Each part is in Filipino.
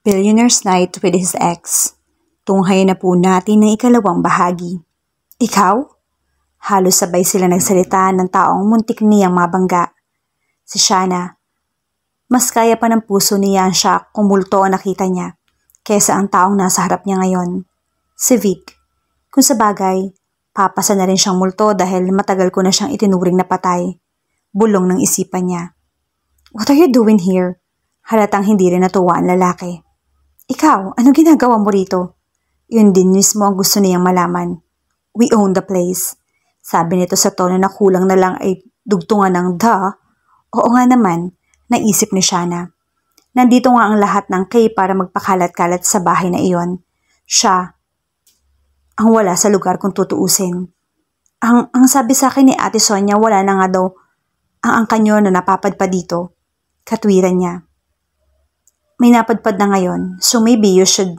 Billionaire's Night with his ex. Tunghayan na po natin ng ikalawang bahagi. Ikaw? Halos sabay sila nagsalita ng taong muntik niyang mabangga. Si Shana. Mas kaya pa ng puso niya siya kung multo ang nakita niya kesa ang taong nasa harap niya ngayon. Si Vic. Kung sa bagay, papasa na rin siyang multo dahil matagal ko na siyang itinuring na patay. Bulong ng isipan niya. What are you doing here? Halatang hindi rin natuwa ang lalaki. Ikaw, ano ginagawa mo rito? Yun din mismo ang gusto niyang malaman. We own the place. Sabi nito sa tono na kulang na lang ay dugtungan ng duh. Oo nga naman, naisip ni Shana. Nandito nga ang lahat ng Kay para magpakalat-kalat sa bahay na iyon. Siya, ang wala sa lugar kung tutuusin. Ang sabi sa akin ni Ate Sonia, wala na nga daw ang angkanyo na napapadpa dito. Katwiran niya. May napadpad na ngayon, so maybe you should,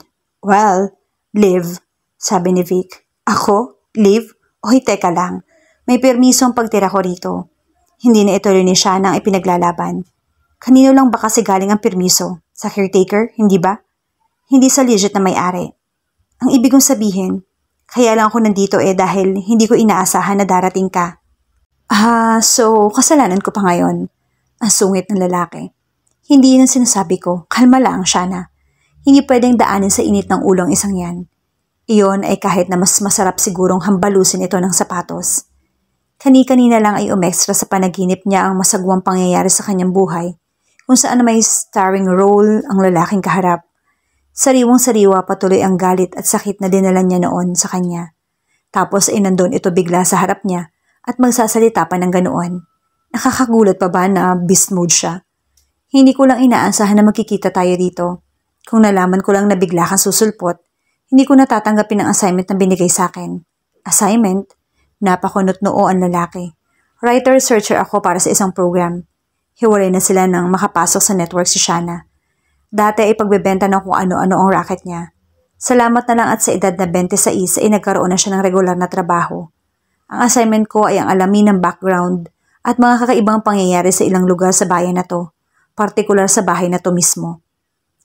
live, sabi ni Vic. Ako? Live? Oy, teka lang. May permiso ang pagtira ko rito. Hindi na ito rin ni Shana ang ipinaglalaban. Kanino lang ba kasi galing ang permiso? Sa caretaker, hindi ba? Hindi sa legit na may-ari. Ang ibig kong sabihin, kaya lang ako nandito dahil hindi ko inaasahan na darating ka. So kasalanan ko pa ngayon. Ang sungit ng lalaki. Hindi yun ang sinasabi ko. Kalma lang, Shana. Hindi pwedeng daanin sa init ng ulo ang isang yan. Iyon ay kahit na mas masarap sigurong hambalusin ito ng sapatos. Kani-kanina lang ay umextra sa panaginip niya ang masagwang pangyayari sa kanyang buhay, kung saan may starring role ang lalaking kaharap. Sariwang-sariwa patuloy ang galit at sakit na dinala niya noon sa kanya. Tapos ay nandun ito bigla sa harap niya at magsasalita pa ng ganoon. Nakakagulat pa ba na beast mode siya? Hindi ko lang inaasahan na magkikita tayo dito. Kung nalaman ko lang na bigla kang susulpot, hindi ko natatanggapin ang assignment na binigay sa akin. Assignment? Napakunot-noo ang lalaki. Writer-searcher ako para sa isang program. Hiwalay na sila nang makapasok sa network si Shana. Dati ay pagbebenta ng kung ano-ano ang racket niya. Salamat na lang at sa edad na 26 ay nagkaroon na siya ng regular na trabaho. Ang assignment ko ay ang alamin ng background at mga kakaibang pangyayari sa ilang lugar sa bayan na to. Partikular sa bahay na to mismo.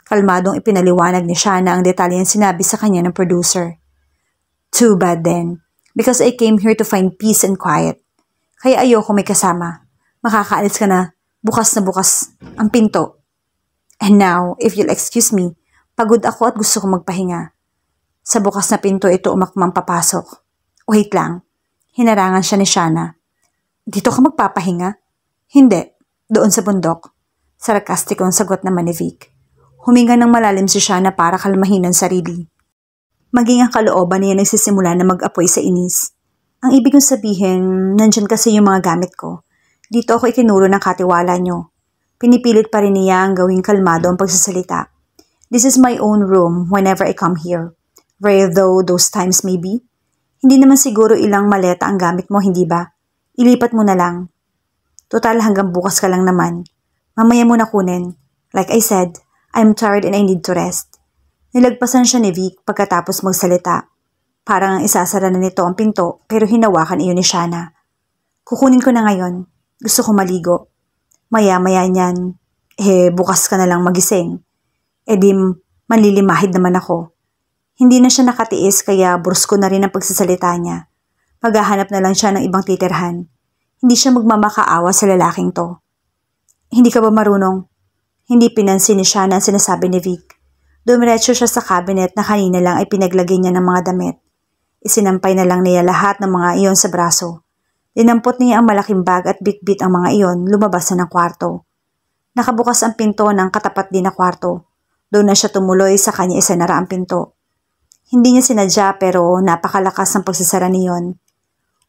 Kalmadong ipinaliwanag ni Shana ang detalyeng sinabi sa kanya ng producer. Too bad then, because I came here to find peace and quiet. Kaya ayoko may kasama. Makakaalis ka na bukas ang pinto. And now, if you'll excuse me, pagod ako at gusto kong magpahinga. Sa bukas na pinto ito umakmang papasok. Wait lang, hinarangan siya ni Shana. Dito ka magpapahinga? Hindi, doon sa bundok. Sarkastikong sagot naman ni Vic. Huminga ng malalim si Shana para kalmahin ang sarili. Maging ang kalooban niya nagsisimula na mag-apoy sa inis. Ang ibig kong sabihin, nandyan kasi yung mga gamit ko. Dito ako itinuro ng katiwala nyo. Pinipilit pa rin niya ang gawing kalmado ang pagsasalita. This is my own room whenever I come here. Rare though those times may be. Hindi naman siguro ilang maleta ang gamit mo, hindi ba? Ilipat mo na lang. Total hanggang bukas ka lang naman. Mamaya mo na kunin. Like I said, I'm tired and I need to rest. Nilagpasan siya ni Vic pagkatapos magsalita. Parang ang isasara na nito ang pinto pero hinawakan iyon ni Shana. Kukunin ko na ngayon. Gusto ko maligo. Maya-maya niyan, bukas ka na lang magising. Di manlilimahid naman ako. Hindi na siya nakatiis kaya brusko na rin ang pagsasalita niya. Maghahanap na lang siya ng ibang titirhan. Hindi siya magmamakaawa sa lalaking to. Hindi ka ba marunong? Hindi pinansin ni Shana ang sinasabi ni Vic. Dumiretso siya sa cabinet na kanina lang ay pinaglagay niya ng mga damit. Isinampay na lang niya lahat ng mga iyon sa braso. Dinampot niya ang malaking bag at bit-bit ang mga iyon, lumabas na ng kwarto. Nakabukas ang pinto ng katapat din na kwarto. Doon na siya tumuloy sa kanya isanara ang pinto. Hindi niya sinadya pero napakalakas ng pagsasara niyon.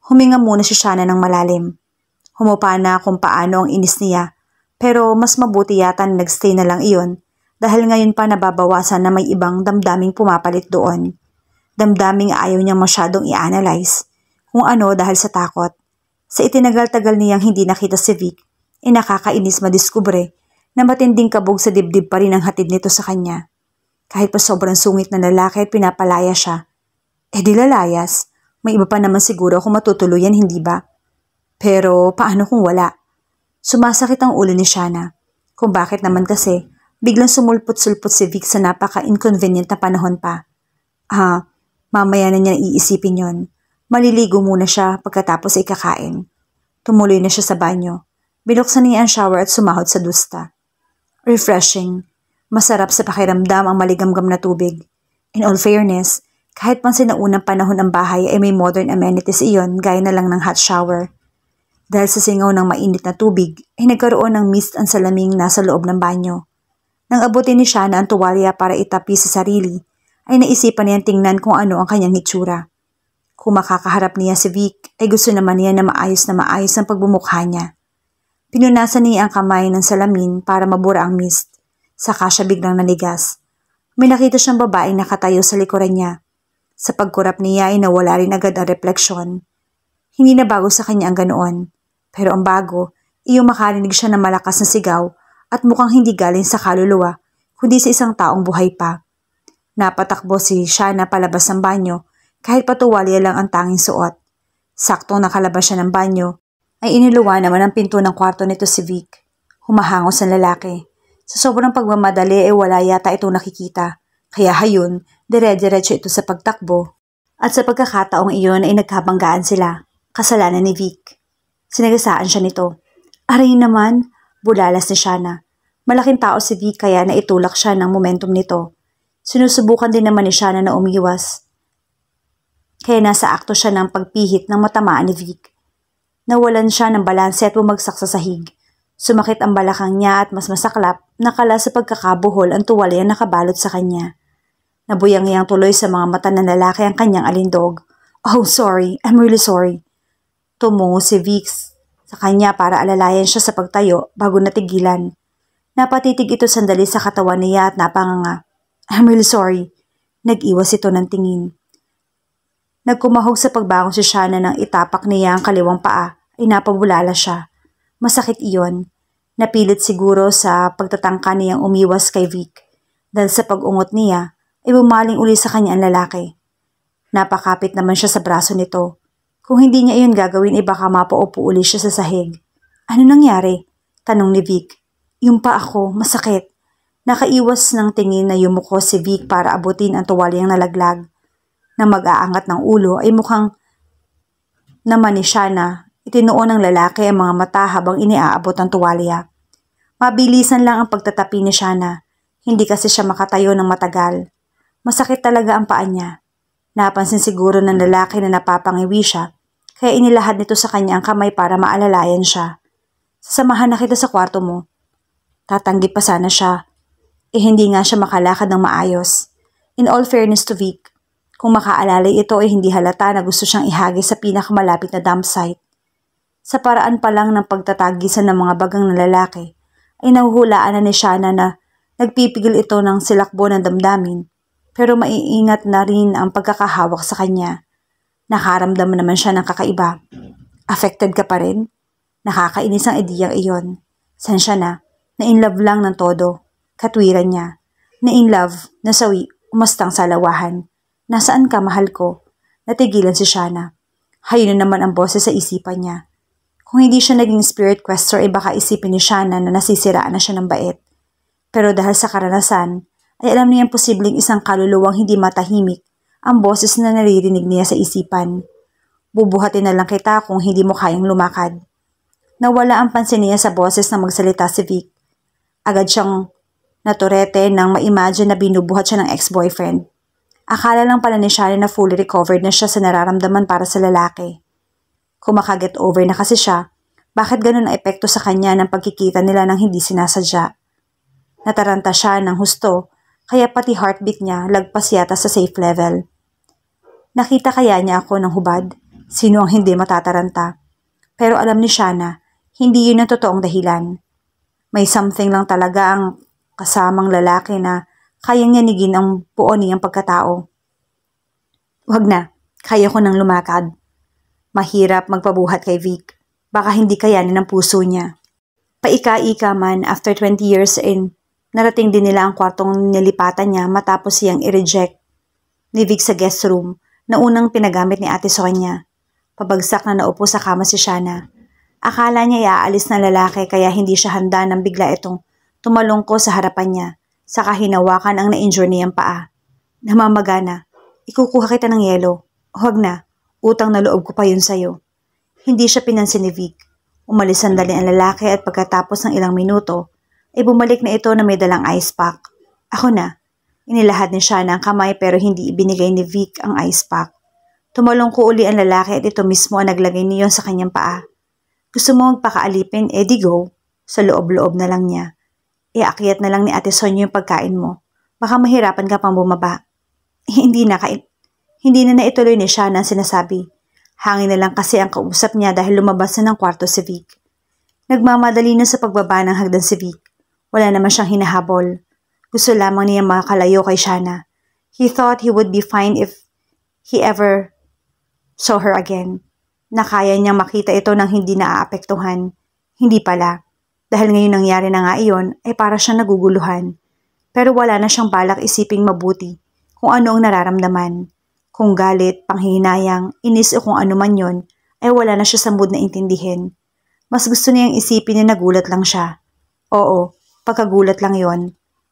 Huminga muna si Shana ng malalim. Humupa na kung paano ang inis niya. Pero mas mabuti yata na nagstay na lang iyon dahil ngayon pa nababawasan na may ibang damdaming pumapalit doon. Damdaming ayaw niyang masyadong i-analyze. Kung ano dahil sa takot. Sa itinagal-tagal niyang hindi nakita si Vic, nakakainis madiskubre na matinding kabog sa dibdib pa rin ang hatid nito sa kanya. Kahit pa sobrang sungit na lalaki at pinapalaya siya. Di lalayas, may iba pa naman siguro kung matutuluyan, hindi ba? Pero paano kung wala? Sumasakit ang ulo ni Shana. Kung bakit naman kasi Biglang sumulpot-sulpot si Vic sa napaka-inconvenient na panahon pa. Mamaya na niya iisipin yon. Maliligo muna siya pagkatapos ay kakain. Tumuloy na siya sa banyo. Binuksan niya ang shower at sumahod sa dusta. Refreshing. Masarap sa pakiramdam ang maligamgam na tubig. In all fairness, kahit pang sinaunang panahon ang bahay ay may modern amenities iyon gaya na lang ng hot shower. Dahil sa singaw ng mainit na tubig, ay nagkaroon ng mist ang salaming nasa loob ng banyo. Nang abutin ni Shana ang tuwalya para itapi sa sarili, ay naisipan niyang tingnan kung ano ang kanyang hitsura. Kung makakaharap niya si Vic, ay gusto naman niya na maayos ang pagbumukha niya. Pinunasan niya ang kamay ng salamin para mabura ang mist. Saka siya biglang nanigas. May nakita siyang babaeng nakatayo sa likuran niya. Sa pagkurap niya ay nawala rin agad ang refleksyon. Hindi na bago sa kanya ang ganoon. Pero ang bago, iyong makarinig siya ng malakas na sigaw at mukhang hindi galing sa kaluluwa, kundi sa isang taong buhay pa. Napatakbo si Shana palabas ng banyo kahit patuwalya lang ang tanging suot. Saktong nakalabas siya ng banyo, ay iniluwa naman ang pinto ng kwarto nito si Vic. Humahangos ang lalaki. Sa sobrang pagmamadali ay wala yata ito nakikita. Kaya hayon, dire-diretso ito sa pagtakbo. At sa pagkakataong iyon ay nagkabanggaan sila. Kasalanan ni Vic. Sinagasaan siya nito. Aray naman, bulalas ni Shana. Malaking tao si Vic kaya naitulak siya ng momentum nito. Sinusubukan din naman ni Shana na umiwas. Kaya nasa akto siya ng pagpihit ng matamaan ni Vic. Nawalan siya ng balanse at bumagsak sa sahig. Sumakit ang balakang niya at mas masaklap, nakala sa pagkakabuhol ang tuwalya na nakabalot sa kanya. Nabuyang-iyang tuloy sa mga mata ng lalaki ang kanyang alindog. Oh, sorry. I'm really sorry. Tumungo si Vic sa kanya para alalayan siya sa pagtayo bago natigilan. Napatitig ito sandali sa katawan niya at napanganga. I'm really sorry. Nag-iwas ito ng tingin. Nagkumahog sa pagbangon si Shana nang itapak niya ang kaliwang paa ay napabulala siya. Masakit iyon. Napilit siguro sa pagtatangka niyang umiwas kay Vic. Dahil sa pag-ungot niya ay bumaling uli sa kanya ang lalaki. Napakapit naman siya sa braso nito. Kung hindi niya iyon gagawin ay baka mapaupo uli siya sa sahig. Ano nangyari? Tanong ni Vic. Yung pa ako, masakit. Nakaiwas ng tingin na yumuko si Vic para abutin ang tuwalyang nalaglag. Nang mag-aangat ng ulo ay mukhang naman ni Shana, itinuon ng lalaki ang mga mata habang iniaabot ang tuwalya. Mabilisan lang ang pagtatapi ni Shana. Hindi kasi siya makatayo ng matagal. Masakit talaga ang paa niya. Napansin siguro ng lalaki na napapangiwi siya, kaya inilahad nito sa kanya ang kamay para maalalayan siya. Sasamahan na kita sa kwarto mo. Tatanggi pa sana siya. Hindi nga siya makalakad ng maayos. In all fairness to Vic, kung makaalalay ito ay hindi halata na gusto siyang ihagis sa pinakamalapit na dump site. Sa paraan pa lang ng pagtatagisan ng mga bagang ng lalaki, ay nahuhulaan na ni Shana na nagpipigil ito ng silakbo ng damdamin, pero maiingat na rin ang pagkakahawak sa kanya. Nakaramdam naman siya ng kakaiba. Affected ka pa rin? Nakakainis ang ideyang iyon. San siya na? Na-inlove lang ng todo. Katwiran niya. Na-inlove, nasawi, umastang sa lawahan. Nasaan ka, mahal ko? Natigilan si Shana. Hayon na naman ang boses sa isipan niya. Kung hindi siya naging spirit quester ay baka isipin ni Shana na nasisiraan na siya ng bait. Pero dahil sa karanasan, ay alam niyang posibleng isang kaluluwang hindi matahimik ang boses na naririnig niya sa isipan. Bubuhatin na lang kita kung hindi mo kayang lumakad. Nawala ang pansin niya sa boses na magsalita si Vic. Agad siyang naturete nang ma-imagine na binubuhat siya ng ex-boyfriend. Akala lang pala ni Shana na fully recovered na siya sa nararamdaman para sa lalaki. Kung makaget over na kasi siya, bakit ganun ang epekto sa kanya ng pagkikita nila nang hindi sinasadya? Nataranta siya ng husto, kaya pati heartbeat niya lagpas yata sa safe level. Nakita kaya niya ako ng hubad? Sino ang hindi matataranta? Pero alam ni Shana, hindi yun ang totoong dahilan. May something lang talaga ang kasamang lalaki na kayang yanigin ang buo niyang pagkatao. Wag na, kaya ko nang lumakad. Mahirap magpabuhat kay Vic. Baka hindi kayanin ng puso niya. Paika-ika man, after 20 years in, narating din nila ang kwartong nilipatan niya matapos siyang i-reject ni Vic sa guest room na unang pinagamit ni Ate Sonia. Pabagsak na naupo sa kama si Shana. Akala niya iaalis na lalaki kaya hindi siya handa nang bigla itong Tumalong ko sa harapan niya, saka hinawakan ang na-injure niyang paa. Namamagana, ikukuha kita ng yelo. Huwag na, utang na loob ko pa yun sa'yo. Hindi siya pinansin ni Vic. Umalis sandali ang lalaki at pagkatapos ng ilang minuto, ay bumalik na ito na may dalang ice pack. Ako na. Inilahad ni Shana ang kamay pero hindi ibinigay ni Vic ang ice pack. Tumalong ko uli ang lalaki at ito mismo ang naglagay niyon sa kanyang paa. Gusto mo magpakaalipin, di go. Sa loob-loob na lang niya. Iakyat na lang ni Ate Sonia yung pagkain mo. Baka mahirapan ka pang bumaba. Hindi na naituloy ni Shana ang sinasabi. Hangin na lang kasi ang kausap niya dahil lumabas na ng kwarto si Vic. Nagmamadali na sa pagbaba ng hagdan si Vic. Wala naman siyang hinahabol. Gusto lamang niya makalayo kay Shana. He thought he would be fine if he ever saw her again. Na kaya niyang makita ito nang hindi naaapektuhan. Hindi pala. Dahil ngayon nangyari na nga iyon, ay para siyang naguguluhan. Pero wala na siyang balak isiping mabuti kung ano ang nararamdaman. Kung galit, panghihinayang, inis o kung ano man yon, ay wala na siya sa mood na intindihin. Mas gusto niyang isipin na nagulat lang siya. Oo, pagkagulat lang yon.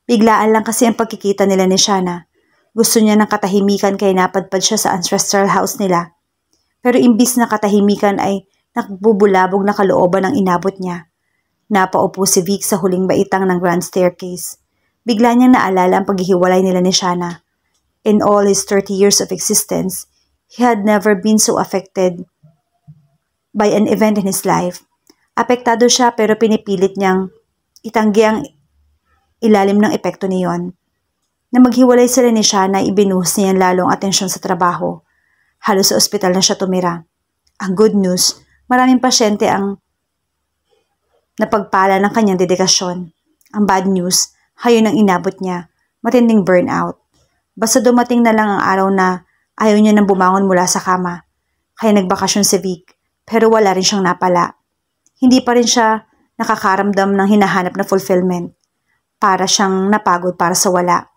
Biglaan lang kasi ang pagkikita nila ni Shana. Gusto niya ng katahimikan kaya napadpad siya sa ancestral house nila. Pero imbis na katahimikan ay nakbubulabog na kalooban ang inabot niya. Napaupo si Vic sa huling baitang ng grand staircase. Bigla niyang naalala ang paghihiwalay nila ni Shana. In all his 30 years of existence, he had never been so affected by an event in his life. Apektado siya pero pinipilit niyang itanggi ang ilalim ng epekto niyon. Na maghiwalay sila ni Shana, ibinuhos niya lalong atensyon sa trabaho. Halos sa ospital na siya tumira. Ang good news, maraming pasyente ang napagpala ng kanyang dedikasyon. Ang bad news, hayon ang inabot niya, matinding burnout. Basta dumating na lang ang araw na ayaw niya nang bumangon mula sa kama. Kaya nagbakasyon si Vic, pero wala rin siyang napala. Hindi pa rin siya nakakaramdam ng hinahanap na fulfillment. Para siyang napagod para sa wala.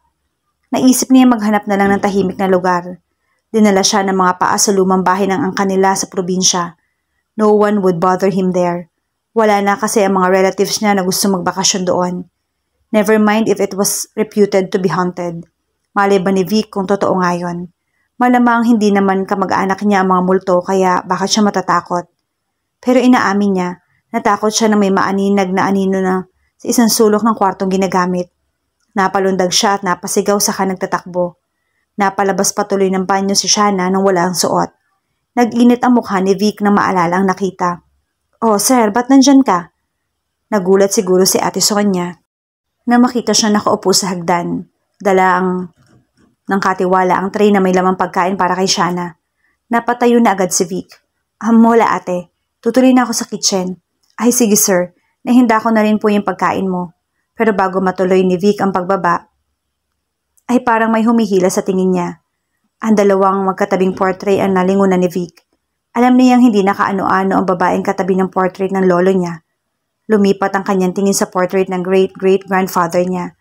Naisip niya maghanap na lang ng tahimik na lugar. Dinala siya ng mga paa sa lumang bahay ng angka nila sa probinsya. No one would bother him there. Wala na kasi ang mga relatives niya na gusto magbakasyon doon. Never mind if it was reputed to be haunted. Malay ba ni Vic kung totoo nga yun? Malamang hindi naman kamag-anak niya ang mga multo kaya bakit siya matatakot? Pero inaamin niya, natakot siya na may maaninag na anino na sa isang sulok ng kwartong ginagamit. Napalundag siya at napasigaw saka nagtatakbo. Napalabas patuloy ng banyo si Shana nang wala ang suot. Nag-init ang mukha ni Vic na maalala ang nakita. Oh sir, ba't nandyan ka? Nagulat siguro si Ate Sonia na makita siya nakaupo sa hagdan. Dala ng katiwala ang tray na may lamang pagkain para kay Shana. Napatayo na agad si Vic. Wala ate, tutuloy na ako sa kitchen. Ay sige sir, nahinda ko na rin po yung pagkain mo. Pero bago matuloy ni Vic ang pagbaba, ay parang may humihila sa tingin niya. Ang dalawang magkatabing portrait ang nalingunan ni Vic. Alam niyang hindi nakaano-ano ang babaeng katabi ng portrait ng lolo niya. Lumipat ang kanyang tingin sa portrait ng great-great-grandfather niya.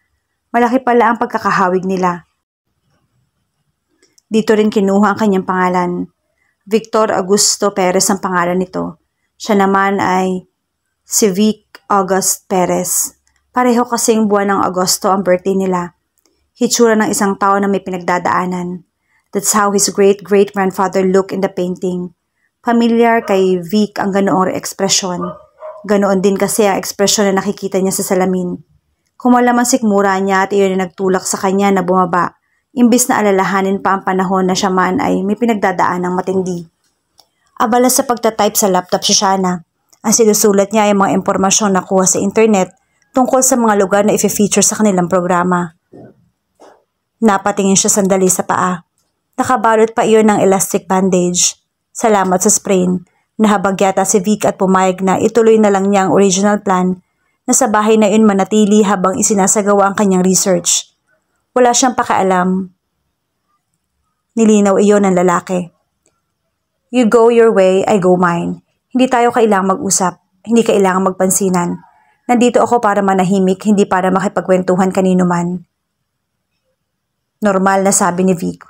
Malaki pala ang pagkakahawig nila. Dito rin kinuha ang kanyang pangalan. Victor Augusto Perez ang pangalan nito. Siya naman ay si Vic August Perez. Pareho kasing buwan ng Agosto ang birthday nila. Hitsura ng isang tao na may pinagdadaanan. That's how his great-great-grandfather looked in the painting. Familiar kay Vic ang ganoong ekspresyon. Ganoon din kasi ang ekspresyon na nakikita niya sa salamin. Kumalaman sikmura niya at iyon ay nagtulak sa kanya na bumaba. Imbis na alalahanin pa ang panahon na siya man ay may pinagdadaan ng matindi. Abala sa pagtatype sa laptop si Shana. Ang sinusulat niya ay mga impormasyon na kuha sa internet tungkol sa mga lugar na i-feature sa kanilang programa. Napatingin siya sandali sa paa. Nakabalot pa iyon ng elastic bandage. Salamat sa sprain. Nahabag yata si Vic at pumayag na ituloy na lang niya ang original plan na sa bahay na iyon manatili habang isinasagawa ang kanyang research. Wala siyang pakialam. Nilinaw iyon ng lalaki. You go your way, I go mine. Hindi tayo kailangang mag-usap. Hindi kailangang magpansinan. Nandito ako para manahimik, hindi para makipagkwentuhan kanino man. Normal na sabi ni Vic.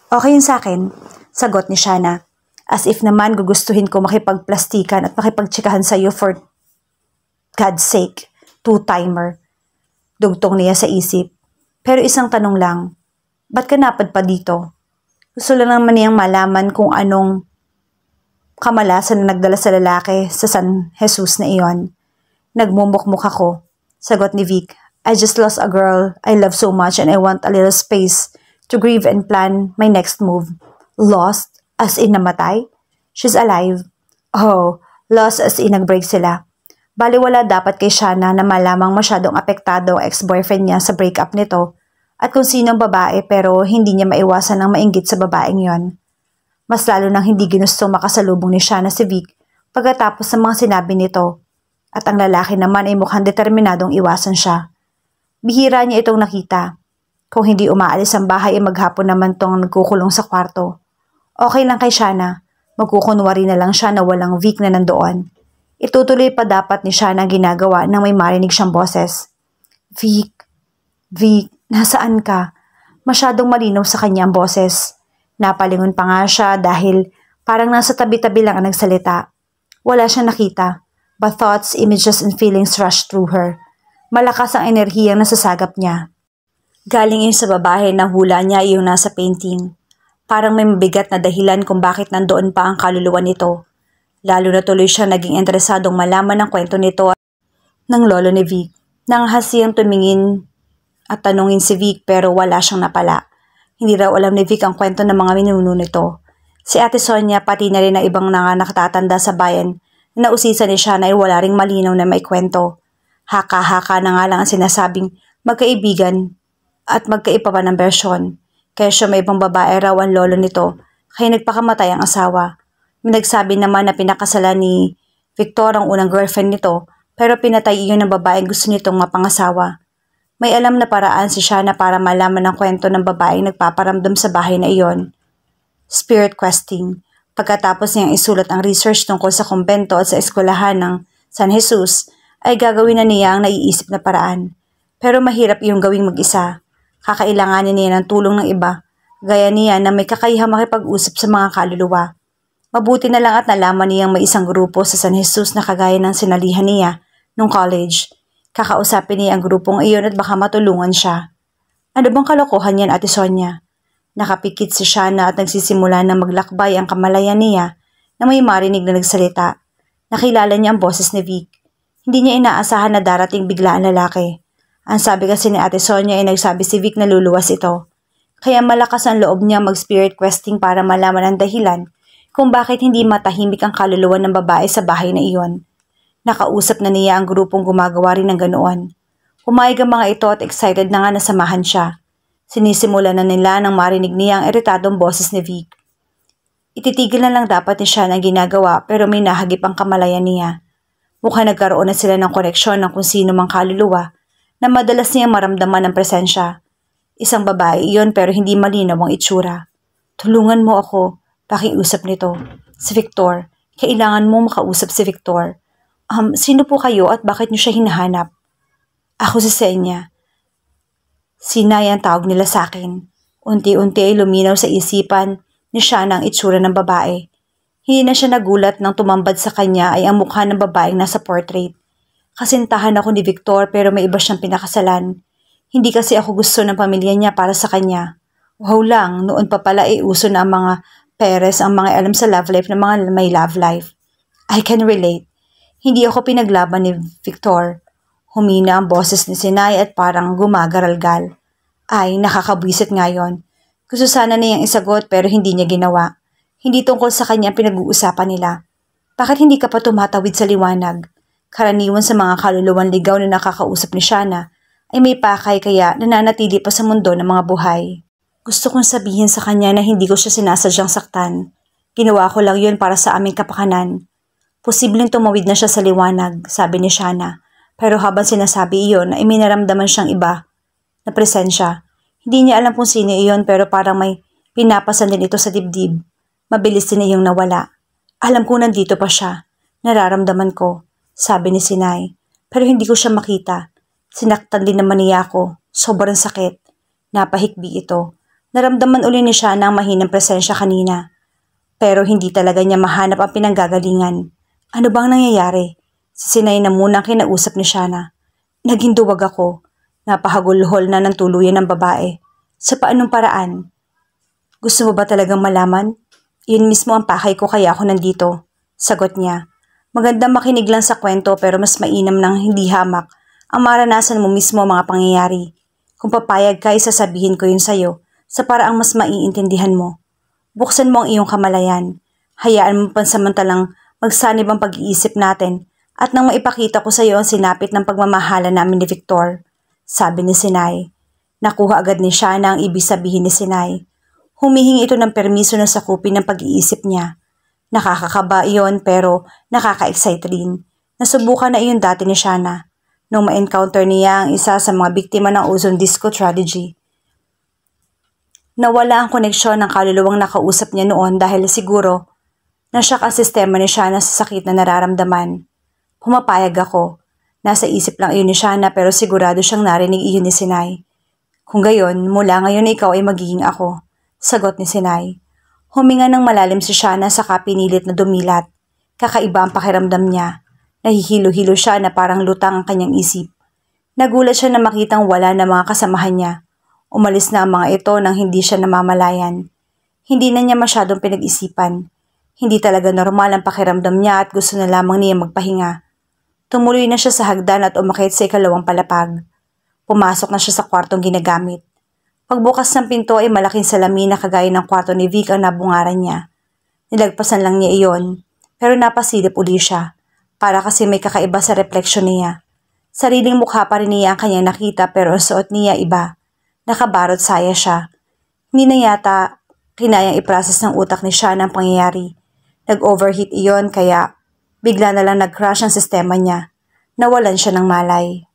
Okay yun sa akin, sagot ni Shana. As if naman gugustuhin ko makipagplastikan at makipagtsikahan sa iyo for God's sake, two-timer. Dugtong niya sa isip. Pero isang tanong lang, ba't ka napadpad dito? Gusto lang naman niyang malaman kung anong kamalasan na nagdala sa lalaki sa San Jesus na iyon. Nagmumukmuk ako. Sagot ni Vic, I just lost a girl I love so much and I want a little space to grieve and plan my next move. Lost? As in namatay? She's alive. Oh, lost as in nag-break sila. Baliwala dapat kay Shana na malamang masyadong apektado ang ex-boyfriend niya sa breakup nito at kung sinong babae pero hindi niya maiwasan ng mainggit sa babaeng yon. Mas lalo nang hindi ginustong makasalubong ni Shana si Vic pagkatapos ng mga sinabi nito at ang lalaki naman ay mukhang determinadong iwasan siya. Bihira niya itong nakita. Kung hindi umaalis ang bahay ay maghapon naman tong nagkukulong sa kwarto. Okay lang kay Shana, magkukunwari na lang siya na walang Vic na nandoon. Itutuloy pa dapat ni Shana ang ginagawa nang may marinig siyang boses. Vic, Vic, nasaan ka? Masyadong malinaw sa kanya ang boses. Napalingon pa nga siya dahil parang nasa tabi-tabi lang ang nagsalita. Wala siyang nakita, but thoughts, images, and feelings rushed through her. Malakas ang enerhiyang nasasagap niya. Galing yun sa babae na hula niya yung nasa painting. Parang may mabigat na dahilan kung bakit nandoon pa ang kaluluwa nito. Lalo na tuloy siya naging interesadong malaman ang kwento nito ng lolo ni Vic. Nanghasiyang tumingin at tanungin si Vic pero wala siyang napala. Hindi raw alam ni Vic ang kwento ng mga minuno nito. Si Ate Sonia pati na rin ang ibang nakatatanda sa bayan na nausisan ni siya na ay wala ring malinaw na may kwento. Haka-haka na nga lang ang sinasabing magkaibigan at magkaiba pa ng bersyon. Kaya siya may ibang babae raw ang lolo nito kaya nagpakamatay ang asawa. May nagsabi naman na pinakasalan ni Victor ang unang girlfriend nito pero pinatay iyon ng babaeng gusto nitong mapangasawa. May alam na paraan si Shana para malaman ang kwento ng babaeng nagpaparamdam sa bahay na iyon. Spirit questing. Pagkatapos niyang isulat ang research tungkol sa kumbento at sa eskwelahan ng San Jesus, ay gagawin na niya ang naiisip na paraan. Pero mahirap iyong gawing mag-isa. Kakailanganin niya ng tulong ng iba, gaya niya na may kakayahang makipag-usap sa mga kaluluwa. Mabuti na lang at nalaman niyang may isang grupo sa San Jesus na kagaya ng sinalihan niya nung college. Kakausapin niya ang grupong iyon at baka matulungan siya. Ano bang kalokohan yan, Ate Sonia? Nakapikit si Shana at nagsisimula na maglakbay ang kamalayan niya na may marinig na nagsalita. Nakilala niya ang boses ni Vic. Hindi niya inaasahan na darating bigla ang lalaki. Ang sabi kasi ni Ate Sonia ay nagsabi si Vic na luluwas ito. Kaya malakas ang loob niya mag-spirit questing para malaman ang dahilan kung bakit hindi matahimik ang kaluluwa ng babae sa bahay na iyon. Nakausap na niya ang grupong gumagawa rin ng ganoon. Pumayag ang mga ito at excited na nga nasamahan siya. Sinisimula na nila nang marinig niya ang iritadong boses ni Vic. Ititigil na lang dapat ni siya ang ginagawa pero may nahagip ang kamalayan niya. Mukhang nagkaroon na sila ng koneksyon ng kung sino mang kaluluwa na madalas niya maramdaman ng presensya. Isang babae iyon pero hindi malinaw ang itsura. Tulungan mo ako. Pakiusap nito. Si Victor. Kailangan mo makausap si Victor. Sino po kayo at bakit niyo siya hinahanap? Ako si Senya. Sinay ang tawag nila sa akin. Unti-unti ay luminaw sa isipan ni Shana ang itsura ng babae. Hindi na siya nagulat nang tumambad sa kanya ay ang mukha ng babaeng nasa portrait. Kasintahan ako ni Victor pero may iba siyang pinakasalan. Hindi kasi ako gusto ng pamilya niya para sa kanya. Wow lang, noon pa pala ay uso na ang mga Perez ang mga alam sa love life ng mga may love life. I can relate. Hindi ako pinaglaban ni Victor. Humina ang boses ni Sinay at parang gumagaralgal. Ay, nakakabwisit ngayon. Gusto sana niyang isagot pero hindi niya ginawa. Hindi tungkol sa kanya pinag-uusapan nila. Bakit hindi ka pa tumatawid sa liwanag? Karaniwan sa mga kaluluwang ligaw na nakakausap ni Shana ay may pakay kaya nananatili pa sa mundo ng mga buhay. Gusto kong sabihin sa kanya na hindi ko siya sinasadyang saktan. Ginawa ko lang yun para sa aming kapakanan. Posibleng tumawid na siya sa liwanag, sabi ni Shana. Pero habang sinasabi iyon ay may naramdaman siyang iba na presensya. Hindi niya alam kung sino iyon pero parang may pinapasan din ito sa dibdib. Mabilis din iyong nawala. Alam ko nandito pa siya. Nararamdaman ko, sabi ni Sinay. Pero hindi ko siya makita. Sinaktan din naman niya ako. Sobrang sakit. Napahikbi ito. Naramdaman uli ni siya ng mahinang presensya kanina. Pero hindi talaga niya mahanap ang pinanggagalingan. Ano bang nangyayari? Si Sinay na munang kinausap ni Shana. Naging duwag ako. Napahagulhol na ng tuluyan ng babae. Sa paanong paraan? Gusto mo ba talagang malaman? Yun mismo ang pakay ko kaya ako nandito. Sagot niya. Magandang makinig lang sa kwento pero mas mainam nang hindi hamak ang maranasan mo mismo ang mga pangyayari. Kung papayag ka, isasabihin ko yun sa'yo sa paraang mas maiintindihan mo. Buksan mo ang iyong kamalayan. Hayaan mo pansamantalang magsanib ang pag-iisip natin at nang maipakita ko sa iyo ang sinapit ng pagmamahala namin ni Victor. Sabi ni Sinay. Nakuha agad ni Shana ang ibig sabihin ni Sinay. Humihingi ito ng permiso na sakupin ng pag-iisip niya. Nakakakaba iyon pero nakaka-excite rin. Nasubukan na iyon dati ni Shana nung ma-encounter niya ang isa sa mga biktima ng ozone disco tragedy. Nawala ang koneksyon ng kaluluwang nakausap niya noon dahil siguro nasyak ang sistema ni Shana sa sakit na nararamdaman. Pumapayag ako. Nasa isip lang iyon ni Shana pero sigurado siyang narinig iyon ni Sinay. Kung gayon, mula ngayon ikaw ay magiging ako. Sagot ni Sinay. Huminga ng malalim si Shana saka pinilit na dumilat. Kakaiba ang pakiramdam niya. Nahihilo-hilo siya na parang lutang ang kanyang isip. Nagulat siya na makitang wala na mga kasamahan niya. Umalis na ang mga ito nang hindi siya namamalayan. Hindi na niya masyadong pinag-isipan. Hindi talaga normal ang pakiramdam niya at gusto na lamang niya magpahinga. Tumuloy na siya sa hagdan at umakyat sa ikalawang palapag. Pumasok na siya sa kwartong ginagamit. Pagbukas ng pinto ay malaking salamin na kagaya ng kwarto ni Vic ang nabungaran niya. Nilagpasan lang niya iyon, pero napasilip uli siya, para kasi may kakaiba sa refleksyon niya. Sariling mukha pa rin niya ang kanyang nakita pero ang suot niya iba. Nakabarot saya siya. Hindi na yata kinayang iprocess ng utak ni siya ng pangyayari. Nag-overheat iyon kaya bigla na lang nag-crash ang sistema niya. Nawalan siya ng malay.